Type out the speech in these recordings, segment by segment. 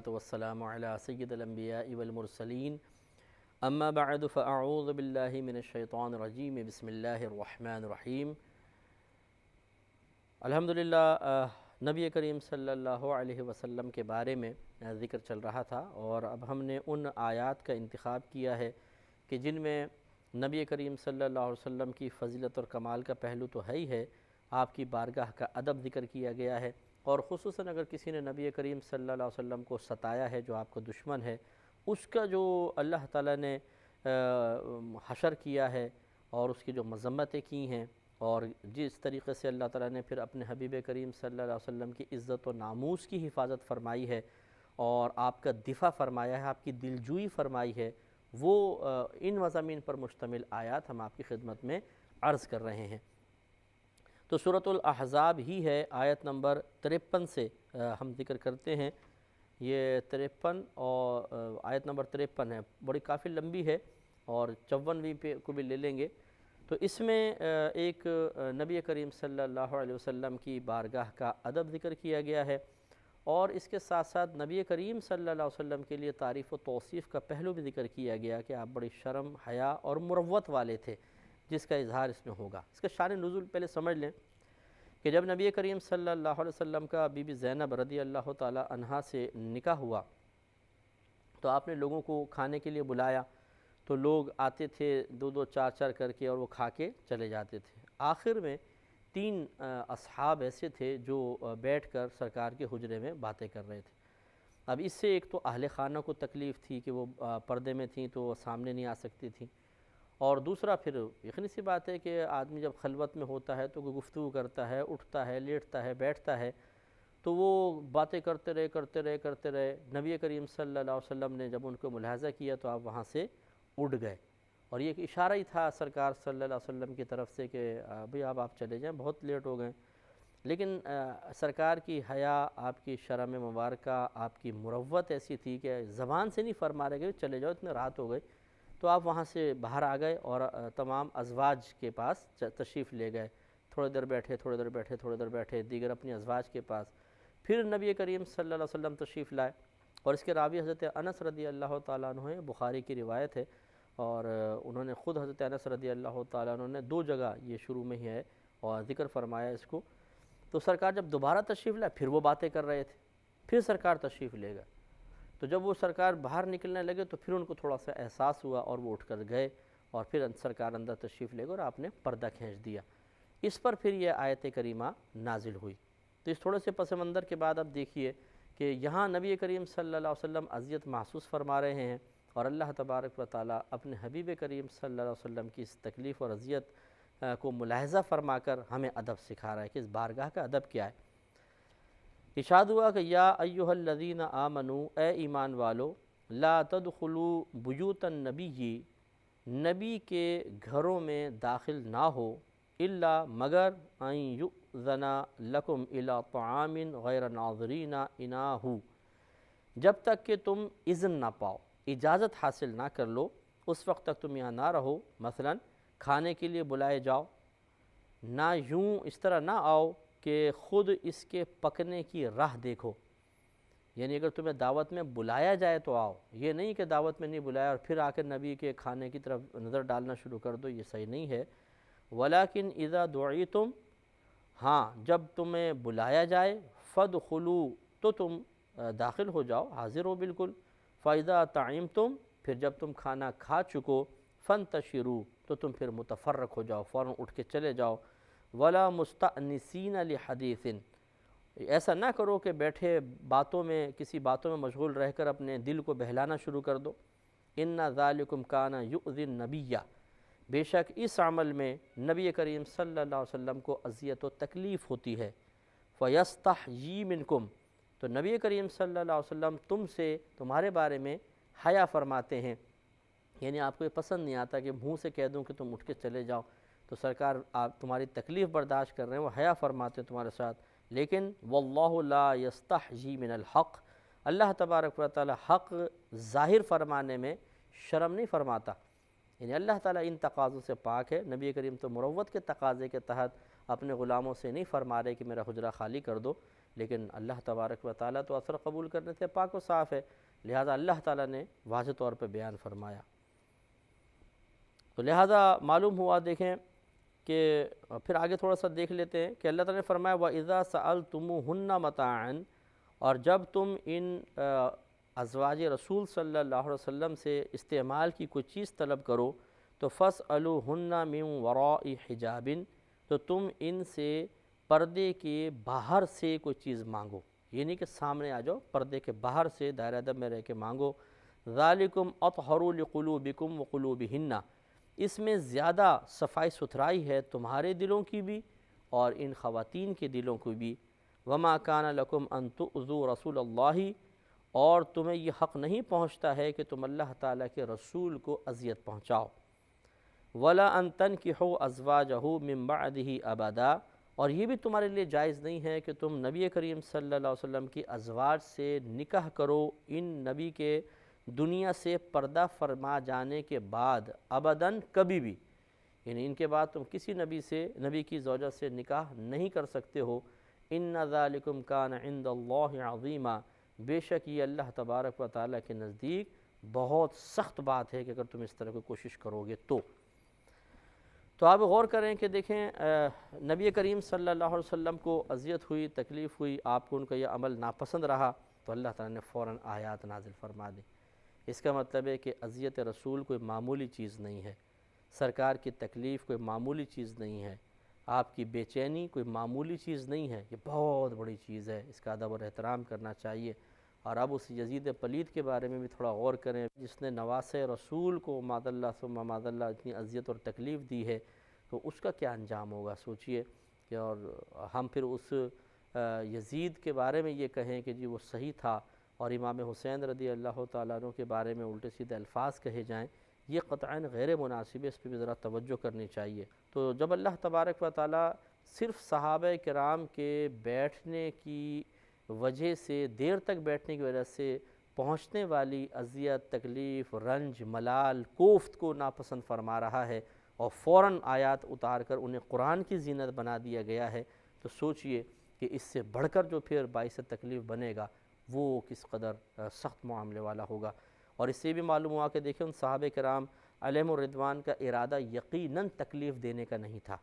والصلاة والسلام على سید الانبیاء والمرسلین اما بعد فاعوذ باللہ من الشیطان الرجیم بسم اللہ الرحمن الرحیم۔ الحمدللہ نبی کریم صلی اللہ علیہ وسلم کے بارے میں ذکر چل رہا تھا، اور اب ہم نے ان آیات کا انتخاب کیا ہے کہ جن میں نبی کریم صلی اللہ علیہ وسلم کی فضیلت اور کمال کا پہلو تو ہے ہی ہے، آپ کی بارگاہ کا ادب ذکر کیا گیا ہے، اور خصوصاً اگر کسی نے نبی کریم صلی اللہ علیہ وسلم کو ستایا ہے جو آپ کا دشمن ہے، اس کا جو اللہ تعالیٰ نے حشر کیا ہے اور اس کی جو مذمتیں کی ہیں، اور جس طریقے سے اللہ تعالیٰ نے پھر اپنے حبیب کریم صلی اللہ علیہ وسلم کی عزت و ناموس کی حفاظت فرمائی ہے اور آپ کا دفاع فرمایا ہے، آپ کی دلجوئی فرمائی ہے، وہ ان مضامین پر مشتمل آیات ہم آپ کی خدمت میں عرض کر رہے ہیں۔ تو سورۃ الاحزاب ہی ہے، آیت نمبر 53 سے ہم ذکر کرتے ہیں۔ یہ 53 اور آیت نمبر 53 ہے، بڑی کافی لمبی ہے، اور 54ویں پہ کو بھی لے لیں گے۔ تو اس میں ایک نبی کریم صلی اللہ علیہ وسلم کی بارگاہ کا ادب ذکر کیا گیا ہے، اور اس کے ساتھ ساتھ نبی کریم صلی اللہ علیہ وسلم کے لیے تعریف و توصیف کا پہلو بھی ذکر کیا گیا کہ آپ بڑی شرم، حیا اور مروت والے تھے، جس کا اظہار اس میں ہوگا۔ اس کا شان نزول پہلے سمجھ لیں کہ جب نبی کریم صلی اللہ علیہ وسلم کا بی بی زینب رضی اللہ تعالی عنہا سے نکاح ہوا، تو آپ نے لوگوں کو کھانے کے لیے بلایا، تو لوگ آتے تھے 2-2 4-4 کر کے، اور وہ کھا کے چلے جاتے تھے۔ آخر میں 3 اصحاب ایسے تھے جو بیٹھ کر سرکار کے حجرے میں باتیں کر رہے تھے۔ اب اس سے ایک تو اہل خانہ کو تکلیف تھی کہ وہ پردے میں تھیں تو وہ سامنے نہیں آ سکتی تھیں، اور دوسرا پھر یقینی سی بات ہے کہ آدمی جب خلوت میں ہوتا ہے تو گفتگو کرتا ہے، اٹھتا ہے، لیٹتا ہے، بیٹھتا ہے، تو وہ باتیں کرتے رہے۔ نبی کریم صلی اللہ علیہ وسلم نے جب ان کو ملاحظہ کیا تو آپ وہاں سے اٹھ گئے، اور یہ ایک اشارہ ہی تھا سرکار صلی اللہ علیہ وسلم کی طرف سے کہ بھئی اب آپ چلے جائیں، بہت لیٹ ہو گئے۔ لیکن سرکار کی حیا، آپ کی شرم مبارکہ، آپ کی مروت ایسی تھی کہ زبان سے نہیں فرما رہے کہ چلے جاؤ، اتنے رات ہو گئی، تو آپ وہاں سے باہر آ گئے اور تمام ازواج کے پاس تشریف لے گئے۔ تھوڑی دیر بیٹھے، دیگر اپنی ازواج کے پاس، پھر نبی کریم صلی اللہ علیہ وسلم تشریف لائے، اور اس کے راوی حضرت انس رضی اللہ تعالیٰ عنہ ہیں، بخاری کی روایت ہے، اور انہوں نے خود حضرت انس رضی اللہ تعالیٰ عنہ نے 2 جگہ یہ شروع میں ہی ہے اور ذکر فرمایا اس کو۔ تو سرکار جب دوبارہ تشریف لائے، پھر وہ باتیں کر رہے تھے، پھر سرکار تشریف لے گئے۔ تو جب وہ سرکار باہر نکلنے لگے تو پھر ان کو تھوڑا سا احساس ہوا، اور وہ اٹھ کر گئے، اور پھر سرکار اندر تشریف لے گئے اور آپ نے پردہ کھینچ دیا۔ اس پر پھر یہ آیت کریمہ نازل ہوئی۔ تو اس تھوڑے سے پس منظر کے بعد اب دیکھیے کہ یہاں نبی کریم صلی اللہ علیہ وسلم اذیت محسوس فرما رہے ہیں، اور اللہ تبارک و تعالیٰ اپنے حبیب کریم صلی اللہ علیہ وسلم کی اس تکلیف اور اذیت کو ملاحظہ فرما کر ہمیں ادب سکھا رہا ہے کہ اس بارگاہ کا ادب کیا ہے۔ ارشاد ہوا کہ یا ایھا الذین آمنو، اے ایمان والو، لا تدخلوا بیوت النبی، نبی کے گھروں میں داخل نہ ہو، الا مگر ان یؤذن لکم الی طعام غیر ناظرین اناہ، جب تک کہ تم اذن نہ پاؤ، اجازت حاصل نہ کر لو، اس وقت تک تم یہاں نہ رہو۔ مثلا کھانے کے لیے بلائے جاؤ، نہ یوں اس طرح نہ آؤ کہ خود اس کے پکنے کی راہ دیکھو، یعنی اگر تمہیں دعوت میں بلایا جائے تو آؤ، یہ نہیں کہ دعوت میں نہیں بلایا اور پھر آ کر نبی کے کھانے کی طرف نظر ڈالنا شروع کر دو، یہ صحیح نہیں ہے۔ ولیکن اذا دعیتم، ہاں جب تمہیں بلایا جائے، فادخلوا، تو تم داخل ہو جاؤ، حاضر ہو بالکل۔ فاذا طعمتم، پھر جب تم کھانا کھا چکو، فانتشروا، تو تم پھر متفرق ہو جاؤ، فوراً اٹھ کے چلے جاؤ۔ ولا مستأنسین لحدیث، ایسا نہ کرو کہ بیٹھے باتوں میں، کسی باتوں میں مشغول رہ کر اپنے دل کو بہلانا شروع کر دو۔ ان ذالکم کان یؤذی النبی، بے شک اس عمل میں نبی کریم صلی اللہ علیہ وسلم کو اذیت و تکلیف ہوتی ہے۔ فیستحیی منکم، تو نبی کریم صلی اللہ علیہ وسلم تم سے، تمہارے بارے میں حیا فرماتے ہیں، یعنی آپ کو یہ پسند نہیں آتا کہ منہ سے کہہ دوں کہ تم اٹھ کے چلے جاؤ، تو سرکار آپ تمہاری تکلیف برداشت کر رہے ہیں، وہ حیا فرماتے ہیں تمہارے ساتھ۔ لیکن واللہ لا یستحیی من الحق، اللہ تبارک و تعالی حق ظاہر فرمانے میں شرم نہیں فرماتا، یعنی اللہ تعالیٰ ان تقاضوں سے پاک ہے۔ نبی کریم تو مروت کے تقاضے کے تحت اپنے غلاموں سے نہیں فرما رہے کہ میرا حجرہ خالی کر دو، لیکن اللہ تبارک و تعالیٰ تو اثر قبول کرنے سے پاک و صاف ہے، لہٰذا اللہ تعالیٰ نے واضح طور پہ بیان فرمایا۔ تو لہٰذا معلوم ہوا، دیکھیں کہ پھر آگے تھوڑا سا دیکھ لیتے ہیں کہ اللہ تعالیٰ نے فرمایا وَإِذَا سَأَلْتُمُوهُنَّ مَتَاعًا، اور جب تم ان ازواج رسول صلی اللہ علیہ وسلم سے استعمال کی کوئی چیز طلب کرو تو فَاسْأَلُوهُنَّ مِنْ وَرَاءِ حِجَابٍ، تو تم ان سے پردے کے باہر سے کوئی چیز مانگو، یہ نہیں کہ سامنے آ جاؤ، پردے کے باہر سے دائرہ ادب میں رہ کے مانگو۔ ذَلِكُمْ أَطْهَرُ لِقُلُوبِكُمْ وَقُلُوبِهِنَّ، اس میں زیادہ صفائی ستھرائی ہے تمہارے دلوں کی بھی اور ان خواتین کے دلوں کی بھی۔ وَمَا كَانَ لَكُمْ أَن تُؤْذُوا رَسُولَ اللَّهِ، اور تمہیں یہ حق نہیں پہنچتا ہے کہ تم اللہ تعالیٰ کے رسول کو اذیت پہنچاؤ۔ وَلَا أَن تَنْكِحُوا أَزْوَاجَهُ مِن بَعْدِهِ أَبَدًا، اور یہ بھی تمہارے لیے جائز نہیں ہے کہ تم نبی کریم صلی اللہ علیہ وسلم کی ازواج سے نکاح کرو ان نبی کے دنیا سے پردہ فرما جانے کے بعد، ابداً کبھی بھی، یعنی ان کے بعد تم کسی نبی کی زوجہ سے نکاح نہیں کر سکتے ہو۔ إِنَّ ذَلِكُمْ كَانَ عِنْدَ اللَّهِ عَظِيمًا، بے شک یہ اللہ تبارک و تعالیٰ کے نزدیک بہت سخت بات ہے کہ اگر تم اس طرح کی کوشش کرو گے تو آپ غور کریں کہ دیکھیں نبی کریم صلی اللہ علیہ وسلم کو اذیت ہوئی، تکلیف ہوئی، آپ کو ان کا یہ عمل ناپسند رہا تو اللہ تعالیٰ نے فوراً آیات نازل فرما دی۔ اس کا مطلب ہے کہ اذیت رسول کوئی معمولی چیز نہیں ہے، سرکار کی تکلیف کوئی معمولی چیز نہیں ہے، آپ کی بے چینی کوئی معمولی چیز نہیں ہے، یہ بہت بڑی چیز ہے، اس کا ادب اور احترام کرنا چاہیے۔ اور اب اس یزید پلید کے بارے میں بھی تھوڑا غور کریں، جس نے نواسۂ رسول کو معاذ اللہ ثم معاذ اللہ اتنی اذیت اور تکلیف دی ہے، تو اس کا کیا انجام ہوگا سوچئے کہ اور ہم پھر اس یزید کے بارے میں یہ کہیں کہ جی وہ صحیح تھا، اور امام حسین رضی اللہ تعالیٰ عنہ کے بارے میں الٹے سیدھے الفاظ کہے جائیں، یہ قطعاً غیر مناسب ہے، اس پہ بھی ذرا توجہ کرنی چاہیے۔ تو جب اللہ تبارک و تعالیٰ صرف صحابہ کرام کے بیٹھنے کی وجہ سے، دیر تک بیٹھنے کی وجہ سے پہنچنے والی اذیت، تکلیف، رنج، ملال، کوفت کو ناپسند فرما رہا ہے اور فوراً آیات اتار کر انہیں قرآن کی زینت بنا دیا گیا ہے، تو سوچئے کہ اس سے بڑھ کر جو پھر باعث تکلیف بنے گا وہ کس قدر سخت معاملے والا ہوگا۔ اور اس سے بھی معلوم ہوا کہ دیکھیں ان صحابہ کرام علیہم الرضوان کا ارادہ یقیناً تکلیف دینے کا نہیں تھا،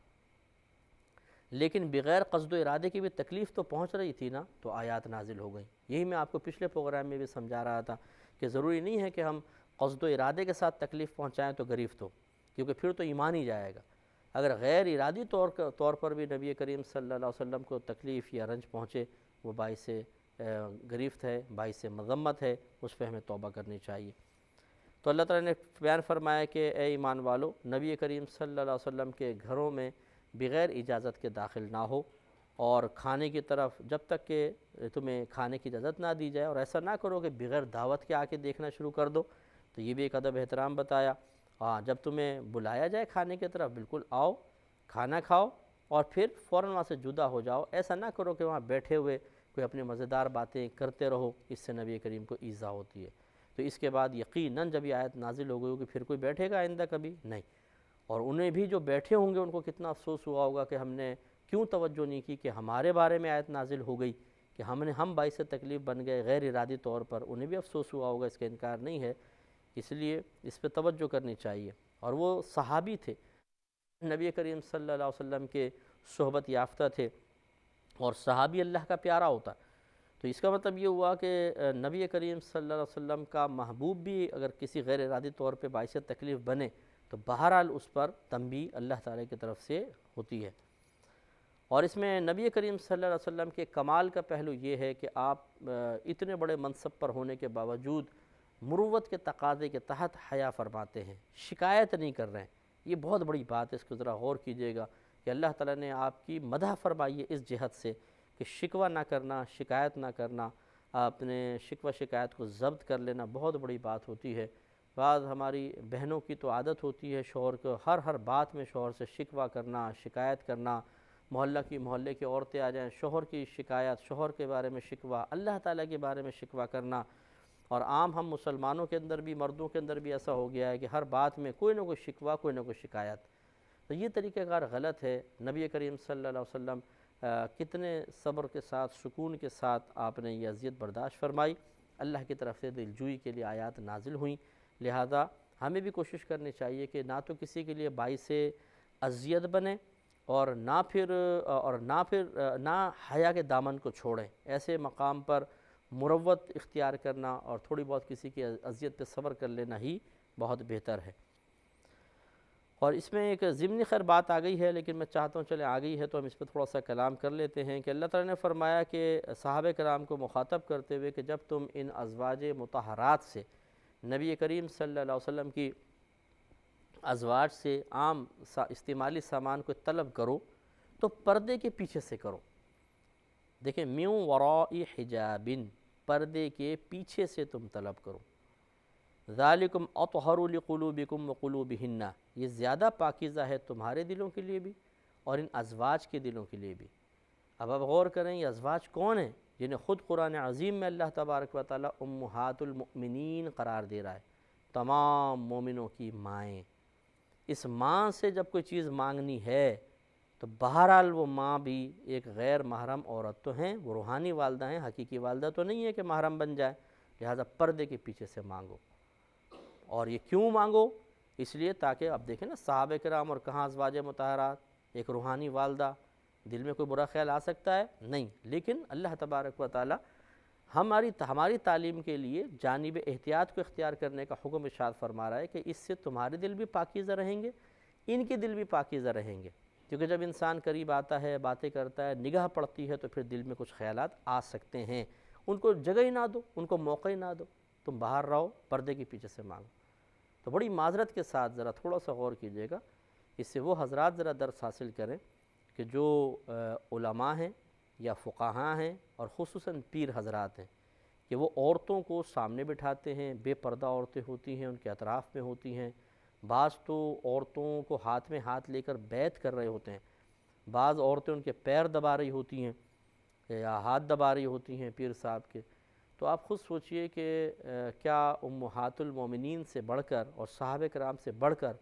لیکن بغیر قصد و ارادے کی بھی تکلیف تو پہنچ رہی تھی نا، تو آیات نازل ہو گئیں۔ یہی میں آپ کو پچھلے پروگرام میں بھی سمجھا رہا تھا کہ ضروری نہیں ہے کہ ہم قصد و ارادے کے ساتھ تکلیف پہنچائیں تو گرفت ہو، کیونکہ پھر تو ایمان ہی جائے گا۔ اگر غیر ارادی طور پر بھی نبی کریم صلی اللہ علیہ وسلم کو تکلیف یا رنج پہنچے، وہ باعث گرفت ہے، باعث مذمت ہے، اس پہ ہمیں توبہ کرنی چاہیے۔ تو اللہ تعالیٰ نے بیان فرمایا کہ اے ایمان والو، نبی کریم صلی اللہ علیہ وسلم کے گھروں میں بغیر اجازت کے داخل نہ ہو، اور کھانے کی طرف جب تک کہ تمہیں کھانے کی اجازت نہ دی جائے، اور ایسا نہ کرو کہ بغیر دعوت کے آ کے دیکھنا شروع کر دو، تو یہ بھی ایک ادب احترام بتایا۔ ہاں، جب تمہیں بلایا جائے کھانے کی طرف، بالکل آؤ، کھانا کھاؤ اور پھر فوراً وہاں سے جدا ہو جاؤ۔ ایسا نہ کرو کہ وہاں بیٹھے ہوئے کوئی اپنی مزیدار باتیں کرتے رہو، اس سے نبی کریم کو ایذا ہوتی ہے۔ تو اس کے بعد یقیناً جب یہ آیت نازل ہو گئی ہوگی پھر کوئی بیٹھے گا آئندہ کبھی نہیں، اور انہیں بھی جو بیٹھے ہوں گے ان کو کتنا افسوس ہوا ہوگا کہ ہم نے کیوں توجہ نہیں کی کہ ہمارے بارے میں آیت نازل ہو گئی کہ ہم باعث تکلیف بن گئے غیر ارادی طور پر، انہیں بھی افسوس ہوا ہوگا، اس کا انکار نہیں ہے۔ اس لیے اس پہ توجہ کرنی چاہیے۔ اور وہ صحابی تھے، نبی کریم صلی اللہ علیہ وسلم کے صحبت یافتہ تھے، اور صحابی اللہ کا پیارا ہوتا، تو اس کا مطلب یہ ہوا کہ نبی کریم صلی اللہ علیہ وسلم کا محبوب بھی اگر کسی غیر ارادی طور پہ باعث تکلیف بنے تو بہرحال اس پر تنبیہ اللہ تعالیٰ کی طرف سے ہوتی ہے۔ اور اس میں نبی کریم صلی اللہ علیہ وسلم کے کمال کا پہلو یہ ہے کہ آپ اتنے بڑے منصب پر ہونے کے باوجود مروت کے تقاضے کے تحت حیا فرماتے ہیں، شکایت نہیں کر رہے ہیں۔ یہ بہت بڑی بات ہے، اس کو ذرا غور کیجئے گا کہ اللہ تعالیٰ نے آپ کی مدح فرمائی ہے اس جہت سے کہ شکوہ نہ کرنا، شکایت نہ کرنا، اپنے شکوہ شکایت کو ضبط کر لینا بہت بڑی بات ہوتی ہے۔ بعض ہماری بہنوں کی تو عادت ہوتی ہے شوہر کو ہر بات میں شوہر سے شکوہ کرنا، شکایت کرنا، محلے کی عورتیں آ جائیں، شوہر کی شکایت، شوہر کے بارے میں شکوہ، اللہ تعالیٰ کے بارے میں شکوہ کرنا۔ اور عام ہم مسلمانوں کے اندر بھی، مردوں کے اندر بھی ایسا ہو گیا ہے کہ ہر بات میں کوئی نہ کوئی شکوہ، کوئی نہ کوئی شکایت۔ تو یہ طریقہ کار غلط ہے۔ نبی کریم صلی اللہ علیہ وسلم کتنے صبر کے ساتھ سکون کے ساتھ آپ نے یہ اذیت برداشت فرمائی۔ اللہ کی طرف سے دلجوئی کے لیے آیات نازل ہوئیں، لہذا ہمیں بھی کوشش کرنی چاہیے کہ نہ تو کسی کے لیے باعث اذیت بنے اور نہ حیا کے دامن کو چھوڑیں۔ ایسے مقام پر مروت اختیار کرنا اور تھوڑی بہت کسی کی اذیت پہ صبر کر لینا ہی بہت بہتر ہے۔ اور اس میں ایک ضمنی خیر بات آ گئی ہے، لیکن میں چاہتا ہوں چلے آ گئی ہے تو ہم اس پہ تھوڑا سا کلام کر لیتے ہیں کہ اللہ تعالیٰ نے فرمایا کہ صحابہ کرام کو مخاطب کرتے ہوئے کہ جب تم ان ازواج مطہرات سے، نبی کریم صلی اللہ علیہ وسلم کی ازواج سے عام استعمالی سامان کو طلب کرو تو پردے کے پیچھے سے کرو۔ دیکھیں، میوں وراء حجابن، پردے کے پیچھے سے تم طلب کرو۔ ذالکم اطہر لقلوبکم وقلوبہن، یہ زیادہ پاکیزہ ہے تمہارے دلوں کے لیے بھی اور ان ازواج کے دلوں کے لیے بھی۔ اب آپ غور کریں یہ ازواج کون ہیں جنہیں خود قرآن عظیم میں اللہ تبارک و تعالیٰ امہات المؤمنین قرار دے رہا ہے، تمام مومنوں کی مائیں۔ اس ماں سے جب کوئی چیز مانگنی ہے تو بہرحال وہ ماں بھی ایک غیر محرم عورت تو ہیں، وہ روحانی والدہ ہیں، حقیقی والدہ تو نہیں ہے کہ محرم بن جائے، لہٰذا پردے کے پیچھے سے مانگو۔ اور یہ کیوں مانگو؟ اس لیے تاکہ اب دیکھیں نا صحابہ کرام اور کہاں ازواج مطہرات، ایک روحانی والدہ، دل میں کوئی برا خیال آ سکتا ہے؟ نہیں، لیکن اللہ تبارک و تعالی ہماری تعلیم کے لیے جانب احتیاط کو اختیار کرنے کا حکم ارشاد فرما رہا ہے کہ اس سے تمہارے دل بھی پاکیزہ رہیں گے، ان کے دل بھی پاکیزہ رہیں گے، کیونکہ جب انسان قریب آتا ہے، باتیں کرتا ہے، نگاہ پڑتی ہے تو پھر دل میں کچھ خیالات آ سکتے ہیں، ان کو جگہ ہی نہ دو، ان کو موقع ہی نہ دو، تم باہر رہو، پردے کے پیچھے سے مانگو۔ تو بڑی معذرت کے ساتھ ذرا تھوڑا سا غور کیجیے گا، اس سے وہ حضرات ذرا درس حاصل کریں کہ جو علماء ہیں یا فقہاء ہیں اور خصوصاً پیر حضرات ہیں کہ وہ عورتوں کو سامنے بٹھاتے ہیں، بے پردہ عورتیں ہوتی ہیں، ان کے اطراف میں ہوتی ہیں، بعض تو عورتوں کو ہاتھ میں ہاتھ لے کر بیعت کر رہے ہوتے ہیں، بعض عورتیں ان کے پیر دبا رہی ہوتی ہیں یا ہاتھ دبا رہی ہوتی ہیں پیر صاحب کے۔ تو آپ خود سوچئے کہ کیا امہات المومنین سے بڑھ کر اور صحابہ کرام سے بڑھ کر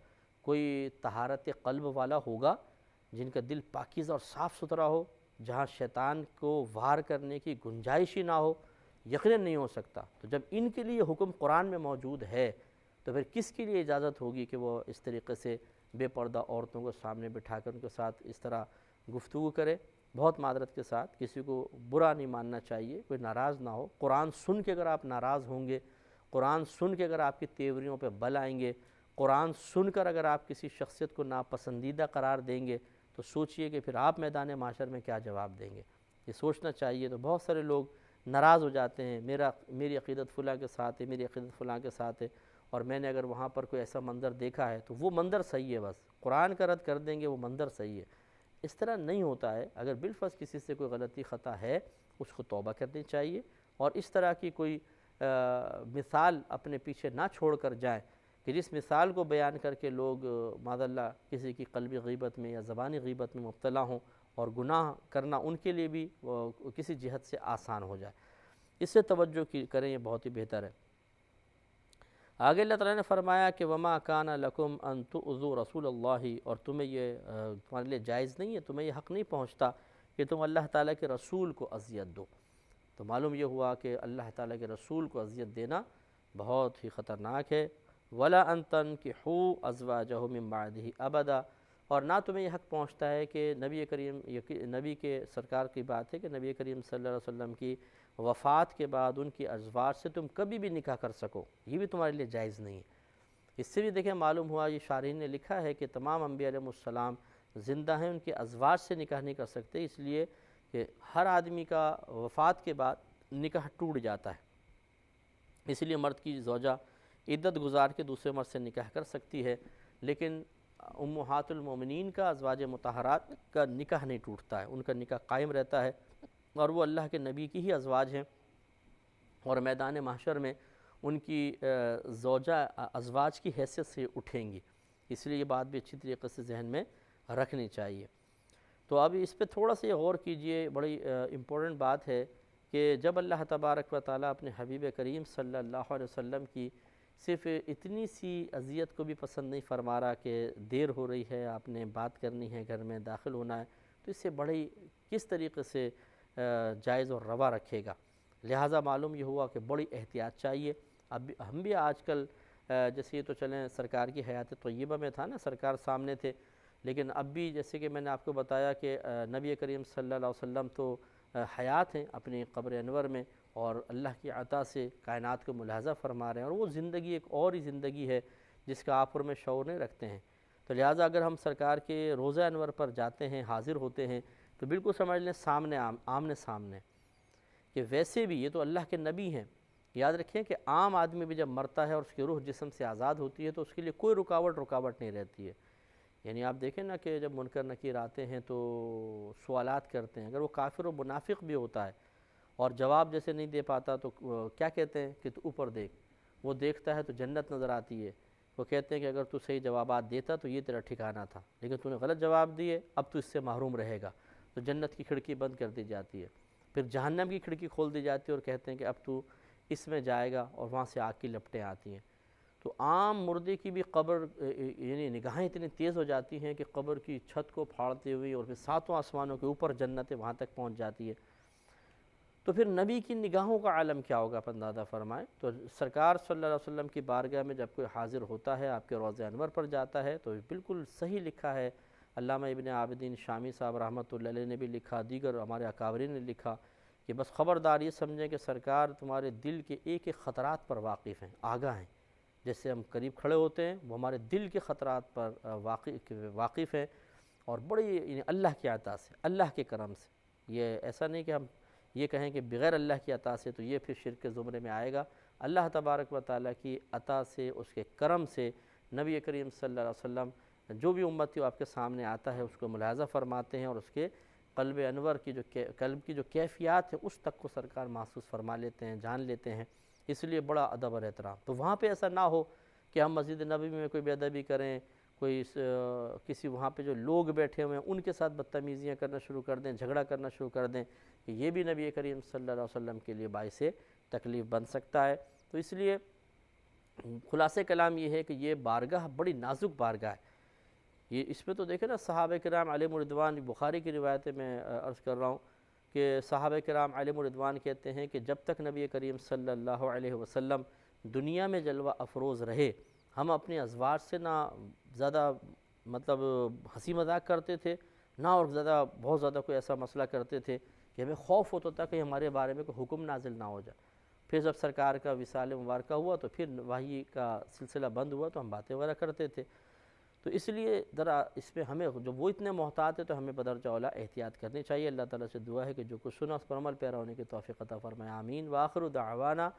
کوئی طہارت قلب والا ہوگا جن کا دل پاکیزہ اور صاف ستھرا ہو، جہاں شیطان کو وار کرنے کی گنجائش ہی نہ ہو؟ یقیناً نہیں ہو سکتا۔ تو جب ان کے لیے حکم قرآن میں موجود ہے تو پھر کس کے لیے اجازت ہوگی کہ وہ اس طریقے سے بے پردہ عورتوں کو سامنے بٹھا کر ان کے ساتھ اس طرح گفتگو کرے؟ بہت معذرت کے ساتھ، کسی کو برا نہیں ماننا چاہیے، کوئی ناراض نہ ہو۔ قرآن سن کے اگر آپ ناراض ہوں گے، قرآن سن کے اگر آپ کی تیوریوں پہ بل آئیں گے، قرآن سن کر اگر آپ کسی شخصیت کو ناپسندیدہ قرار دیں گے تو سوچئے کہ پھر آپ میدان معاشر میں کیا جواب دیں گے۔ یہ سوچنا چاہیے۔ تو بہت سارے لوگ ناراض ہو جاتے ہیں، میری عقیدت فلاں کے ساتھ ہے، میری عقیدت فلاں کے ساتھ ہے، اور میں نے اگر وہاں پر کوئی ایسا منظر دیکھا ہے تو وہ منظر صحیح ہے، بس قرآن کا رد کر دیں گے، وہ منظر صحیح ہے۔ اس طرح نہیں ہوتا ہے۔ اگر بالفرض کسی سے کوئی غلطی خطا ہے اس کو توبہ کرنی چاہیے، اور اس طرح کی کوئی مثال اپنے پیچھے نہ چھوڑ کر جائیں کہ جس مثال کو بیان کر کے لوگ معاذ اللہ کسی کی قلبی غیبت میں یا زبانی غیبت میں مبتلا ہوں اور گناہ کرنا ان کے لیے بھی کسی جہت سے آسان ہو جائے۔ اس سے توجہ کریں، یہ بہت ہی بہتر ہے۔ آگے اللہ تعالیٰ نے فرمایا کہ وما کان لکم ان تؤذوا رسول اللہ، اور تمہیں یہ تمہارے لیے جائز نہیں ہے، تمہیں یہ حق نہیں پہنچتا کہ تم اللہ تعالیٰ کے رسول کو اذیت دو۔ تو معلوم یہ ہوا کہ اللہ تعالیٰ کے رسول کو اذیت دینا بہت ہی خطرناک ہے۔ ولا ان تنکحوا ازواجہ من بعدہ ابدا، اور نہ تمہیں یہ حق پہنچتا ہے کہ نبی کے سرکار کی بات ہے کہ نبی کریم صلی اللہ علیہ وسلم کی وفات کے بعد ان کی ازواج سے تم کبھی بھی نکاح کر سکو، یہ بھی تمہارے لیے جائز نہیں ہے۔ اس سے بھی دیکھیں معلوم ہوا، یہ شارحین نے لکھا ہے کہ تمام انبیاء علیہ السلام زندہ ہیں، ان کے ازواج سے نکاح نہیں کر سکتے، اس لیے کہ ہر آدمی کا وفات کے بعد نکاح ٹوٹ جاتا ہے، اس لیے مرد کی زوجہ عدت گزار کے دوسرے مرد سے نکاح کر سکتی ہے، لیکن امہات المومنین کا، ازواج مطہرات کا نکاح نہیں ٹوٹتا ہے، ان کا نکاح قائم رہتا ہے، اور وہ اللہ کے نبی کی ہی ازواج ہیں، اور میدان محشر میں ان کی زوجہ ازواج کی حیثیت سے اٹھیں گی۔ اس لیے یہ بات بھی اچھی طریقے سے ذہن میں رکھنی چاہیے۔ تو اب اس پہ تھوڑا سا یہ غور کیجئے، بڑی امپورٹنٹ بات ہے کہ جب اللہ تبارک و تعالیٰ اپنے حبیب کریم صلی اللہ علیہ وسلم کی صرف اتنی سی اذیت کو بھی پسند نہیں فرما رہا کہ دیر ہو رہی ہے، آپ نے بات کرنی ہے، گھر میں داخل ہونا ہے، تو اس سے بڑی کس طریقے سے جائز اور روا رکھے گا۔ لہٰذا معلوم یہ ہوا کہ بڑی احتیاط چاہیے۔ اب ہم بھی آج کل جیسے یہ تو چلیں سرکار کی حیات طیبہ میں تھا نا، سرکار سامنے تھے، لیکن اب بھی جیسے کہ میں نے آپ کو بتایا کہ نبی کریم صلی اللہ علیہ وسلم تو حیات ہیں اپنی قبر انور میں، اور اللہ کی عطا سے کائنات کو ملاحظہ فرما رہے ہیں، اور وہ زندگی ایک اور ہی زندگی ہے جس کا آپ اور میں شعور نہیں رکھتے ہیں۔ تو لہٰذا اگر ہم سرکار کے روضہ انور پر جاتے ہیں، حاضر ہوتے ہیں، تو بالکل سمجھ لیں سامنے آمنے سامنے کہ ویسے بھی یہ تو اللہ کے نبی ہیں۔ یاد رکھیں کہ عام آدمی بھی جب مرتا ہے اور اس کی روح جسم سے آزاد ہوتی ہے تو اس کے لیے کوئی رکاوٹ نہیں رہتی ہے۔ یعنی آپ دیکھیں نا کہ جب منکر نکیر آتے ہیں تو سوالات کرتے ہیں، اگر وہ کافر و منافق بھی ہوتا ہے اور جواب جیسے نہیں دے پاتا تو کیا کہتے ہیں کہ تو اوپر دیکھ، وہ دیکھتا ہے تو جنت نظر آتی ہے۔ وہ کہتے ہیں کہ اگر تو صحیح جوابات دیتا تو یہ تیرا ٹھکانہ تھا، لیکن تو نے غلط جواب دیے، اب تو اس سے محروم رہے گا۔ تو جنت کی کھڑکی بند کر دی جاتی ہے، پھر جہنم کی کھڑکی کھول دی جاتی ہے اور کہتے ہیں کہ اب تو اس میں جائے گا، اور وہاں سے آگ کی لپٹیں آتی ہیں۔ تو عام مردے کی بھی قبر یعنی نگاہیں اتنی تیز ہو جاتی ہیں کہ قبر کی چھت کو پھاڑتے ہوئے اور پھر ساتوں آسمانوں کے اوپر جنت وہاں تک پہنچ جاتی ہے۔ تو پھر نبی کی نگاہوں کا عالم کیا ہوگا، اندازہ فرمائیں۔ تو سرکار صلی اللہ علیہ وسلم کی بارگاہ میں جب کوئی حاضر ہوتا ہے، آپ کے روضہ انور پر جاتا ہے، تو بالکل صحیح لکھا ہے، علامہ ابن عابدین شامی صاحب رحمۃ اللہ علیہ نے بھی لکھا، دیگر ہمارے اکابرین نے لکھا کہ بس خبردار یہ سمجھیں کہ سرکار تمہارے دل کے ایک ایک خطرات پر واقف ہیں، آگاہ ہیں۔ جیسے ہم قریب کھڑے ہوتے ہیں، وہ ہمارے دل کے خطرات پر واقف ہیں، اور بڑی یعنی اللہ کی عطا سے، اللہ کے کرم سے۔ یہ ایسا نہیں کہ ہم یہ کہیں کہ بغیر اللہ کی عطا سے، تو یہ پھر شرک کے زمرے میں آئے گا۔ اللہ تبارک و تعالیٰ کی عطا سے، اس کے کرم سے نبی کریم صلی اللہ علیہ وسلم جو بھی امتی آپ کے سامنے آتا ہے اس کو ملاحظہ فرماتے ہیں، اور اس کے قلب انور کی قلب کی جو کیفیات ہے اس تک کو سرکار محسوس فرما لیتے ہیں، جان لیتے ہیں۔ اس لیے بڑا ادب اور احترام۔ تو وہاں پہ ایسا نہ ہو کہ ہم مسجد نبوی میں کوئی بے ادبی کریں، کوئی کسی وہاں پہ جو لوگ بیٹھے ہوئے ہیں ان کے ساتھ بدتمیزیاں کرنا شروع کر دیں، جھگڑا کرنا شروع کر دیں، کہ یہ بھی نبی کریم صلی اللہ علیہ وسلم کے لیے باعث تکلیف بن سکتا ہے۔ تو اس لیے خلاصہ کلام یہ ہے کہ یہ بارگاہ بڑی نازک بارگاہ ہے۔ یہ اس میں تو دیکھیں نا صحابہ کرام علیہم رضوان، بخاری کی روایت میں عرض کر رہا ہوں کہ صحابہ کرام علیہم رضوان کہتے ہیں کہ جب تک نبی کریم صلی اللہ علیہ وسلم دنیا میں جلوہ افروز رہے، ہم اپنے ازواج سے نہ زیادہ مطلب ہنسی مذاق کرتے تھے، نہ اور بہت زیادہ کوئی ایسا مسئلہ کرتے تھے کہ ہمیں خوف ہوتا تھا کہ ہمارے بارے میں کوئی حکم نازل نہ ہو جائے۔ پھر جب سرکار کا وصال مبارکہ ہوا تو پھر وحی کا سلسلہ بند ہوا تو ہم باتیں وغیرہ کرتے تھے۔ تو اس لیے ذرا اس میں ہمیں جب وہ اتنے محتاط ہے تو ہمیں بدرجہ اولیٰ احتیاط کرنی چاہیے۔ اللہ تعالیٰ سے دعا ہے کہ جو کچھ سنا اس پر عمل پیرا ہونے کی توفیق عطا فرمائے، آمین۔ وآخر دعوانا